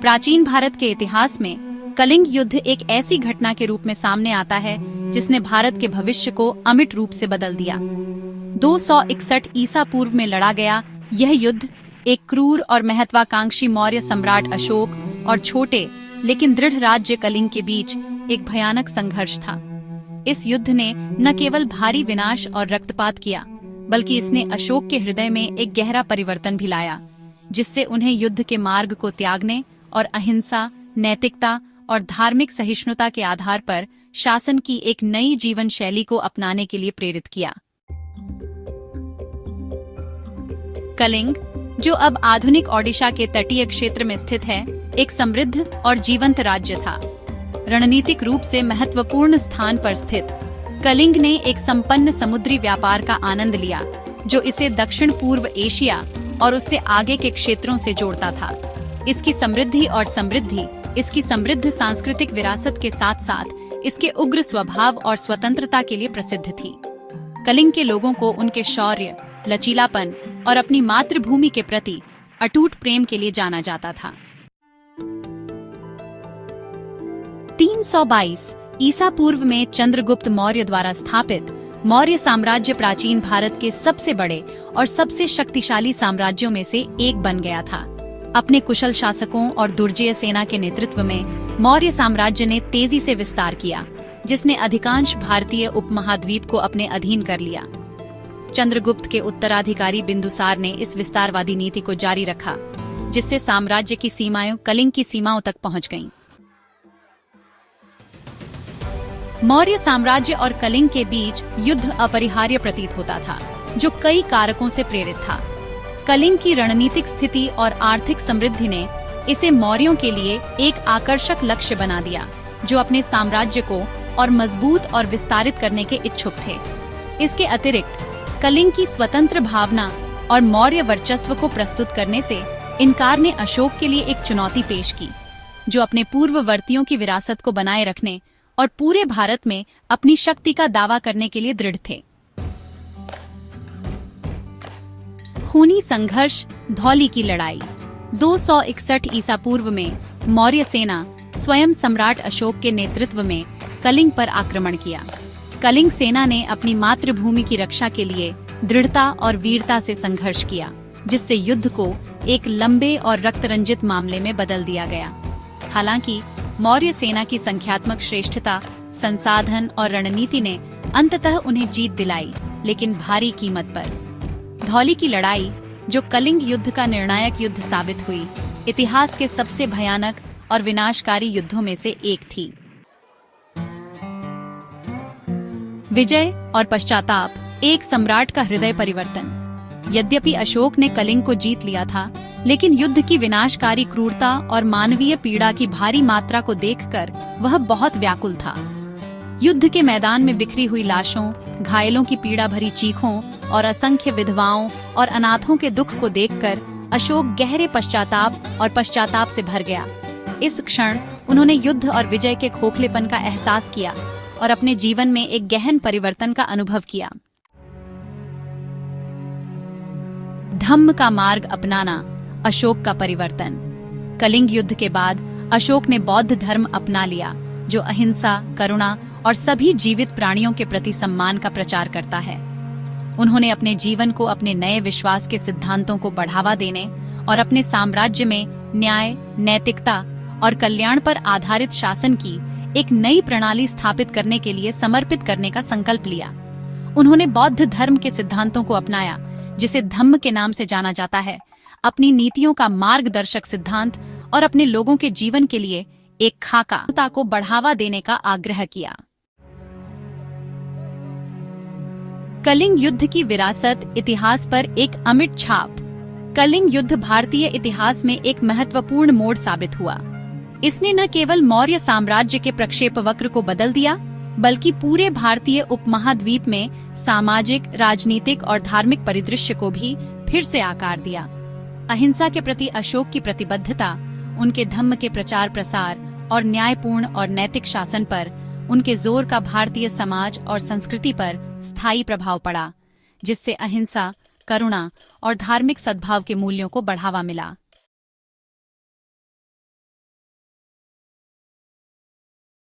प्राचीन भारत के इतिहास में कलिंग युद्ध एक ऐसी घटना के रूप में सामने आता है जिसने भारत के भविष्य को अमिट रूप से बदल दिया। 261 ईसा पूर्व में लड़ा गया यह युद्ध एक क्रूर और महत्वाकांक्षी मौर्य सम्राट अशोक और छोटे लेकिन दृढ़ राज्य कलिंग के बीच एक भयानक संघर्ष था। इस युद्ध ने न केवल भारी विनाश और रक्तपात किया, बल्कि इसने अशोक के हृदय में एक गहरा परिवर्तन भी लाया, जिससे उन्हें युद्ध के मार्ग को त्यागने और अहिंसा, नैतिकता और धार्मिक सहिष्णुता के आधार पर शासन की एक नई जीवन शैली को अपनाने के लिए प्रेरित किया। कलिंग, जो अब आधुनिक ओडिशा के तटीय क्षेत्र में स्थित है, एक समृद्ध और जीवंत राज्य था। रणनीतिक रूप से महत्वपूर्ण स्थान पर स्थित कलिंग ने एक संपन्न समुद्री व्यापार का आनंद लिया, जो इसे दक्षिण पूर्व एशिया और उससे आगे के क्षेत्रों से जोड़ता था। इसकी समृद्धि और समृद्धि इसकी समृद्ध सांस्कृतिक विरासत के साथ साथ इसके उग्र स्वभाव और स्वतंत्रता के लिए प्रसिद्ध थी। कलिंग के लोगों को उनके शौर्य, लचीलापन और अपनी मातृभूमि के प्रति अटूट प्रेम के लिए जाना जाता था। 322 ईसा पूर्व में चंद्रगुप्त मौर्य द्वारा स्थापित मौर्य साम्राज्य प्राचीन भारत के सबसे बड़े और सबसे शक्तिशाली साम्राज्यों में से एक बन गया था। अपने कुशल शासकों और दुर्जय सेना के नेतृत्व में मौर्य साम्राज्य ने तेजी से विस्तार किया, जिसने अधिकांश भारतीय उपमहाद्वीप को अपने अधीन कर लिया। चंद्रगुप्त के उत्तराधिकारी बिंदुसार ने इस विस्तारवादी नीति को जारी रखा, जिससे साम्राज्य की सीमाएं कलिंग की सीमाओं तक पहुंच गईं। मौर्य साम्राज्य और कलिंग के बीच युद्ध अपरिहार्य प्रतीत होता था, जो कई कारकों से प्रेरित था। कलिंग की रणनीतिक स्थिति और आर्थिक समृद्धि ने इसे मौर्यों के लिए एक आकर्षक लक्ष्य बना दिया, जो अपने साम्राज्य को और मजबूत और विस्तारित करने के इच्छुक थे। इसके अतिरिक्त कलिंग की स्वतंत्र भावना और मौर्य वर्चस्व को प्रस्तुत करने से इनकार ने अशोक के लिए एक चुनौती पेश की, जो अपने पूर्ववर्तियों की विरासत को बनाए रखने और पूरे भारत में अपनी शक्ति का दावा करने के लिए दृढ़ थे। खूनी संघर्ष, धौली की लड़ाई। 261 ईसा पूर्व में मौर्य सेना स्वयं सम्राट अशोक के नेतृत्व में कलिंग पर आक्रमण किया। कलिंग सेना ने अपनी मातृभूमि की रक्षा के लिए दृढ़ता और वीरता से संघर्ष किया, जिससे युद्ध को एक लंबे और रक्तरंजित मामले में बदल दिया गया। हालांकि मौर्य सेना की संख्यात्मक श्रेष्ठता, संसाधन और रणनीति ने अंततः उन्हें जीत दिलाई, लेकिन भारी कीमत पर। धौली की लड़ाई, जो कलिंग युद्ध का निर्णायक युद्ध साबित हुई, इतिहास के सबसे भयानक और विनाशकारी युद्धों में से एक थी। विजय और पश्चाताप, एक सम्राट का हृदय परिवर्तन। यद्यपि अशोक ने कलिंग को जीत लिया था, लेकिन युद्ध की विनाशकारी क्रूरता और मानवीय पीड़ा की भारी मात्रा को देखकर वह बहुत व्याकुल था। युद्ध के मैदान में बिखरी हुई लाशों, घायलों की पीड़ा भरी चीखों और असंख्य विधवाओं और अनाथों के दुख को देखकर अशोक गहरे पश्चाताप से भर गया। इस क्षण उन्होंने युद्ध और विजय के खोखलेपन का एहसास किया और अपने जीवन में एक गहन परिवर्तन का अनुभव किया। धम्म का मार्ग अपनाना, अशोक का परिवर्तन। कलिंग युद्ध के बाद अशोक ने बौद्ध धर्म अपना लिया, जो अहिंसा, करुणा और सभी जीवित प्राणियों के प्रति सम्मान का प्रचार करता है। उन्होंने अपने जीवन को अपने नए विश्वास के सिद्धांतों को बढ़ावा देने और अपने साम्राज्य में न्याय, नैतिकता और कल्याण पर आधारित शासन की एक नई प्रणाली स्थापित करने के लिए समर्पित करने का संकल्प लिया। उन्होंने बौद्ध धर्म के सिद्धांतों को अपनाया, जिसे धम्म के नाम से जाना जाता है, अपनी नीतियों का मार्गदर्शक सिद्धांत और अपने लोगों के जीवन के लिए एक खाका को बढ़ावा देने का आग्रह किया। कलिंग युद्ध की विरासत, इतिहास पर एक अमिट छाप। कलिंग युद्ध भारतीय इतिहास में एक महत्वपूर्ण मोड़ साबित हुआ। इसने न केवल मौर्य साम्राज्य के प्रक्षेपवक्र को बदल दिया, बल्कि पूरे भारतीय उपमहाद्वीप में सामाजिक, राजनीतिक और धार्मिक परिदृश्य को भी फिर से आकार दिया। अहिंसा के प्रति अशोक की प्रतिबद्धता, उनके धम्म के प्रचार प्रसार और न्यायपूर्ण और नैतिक शासन पर उनके जोर का भारतीय समाज और संस्कृति पर स्थायी प्रभाव पड़ा, जिससे अहिंसा, करुणा और धार्मिक सद्भाव के मूल्यों को बढ़ावा मिला।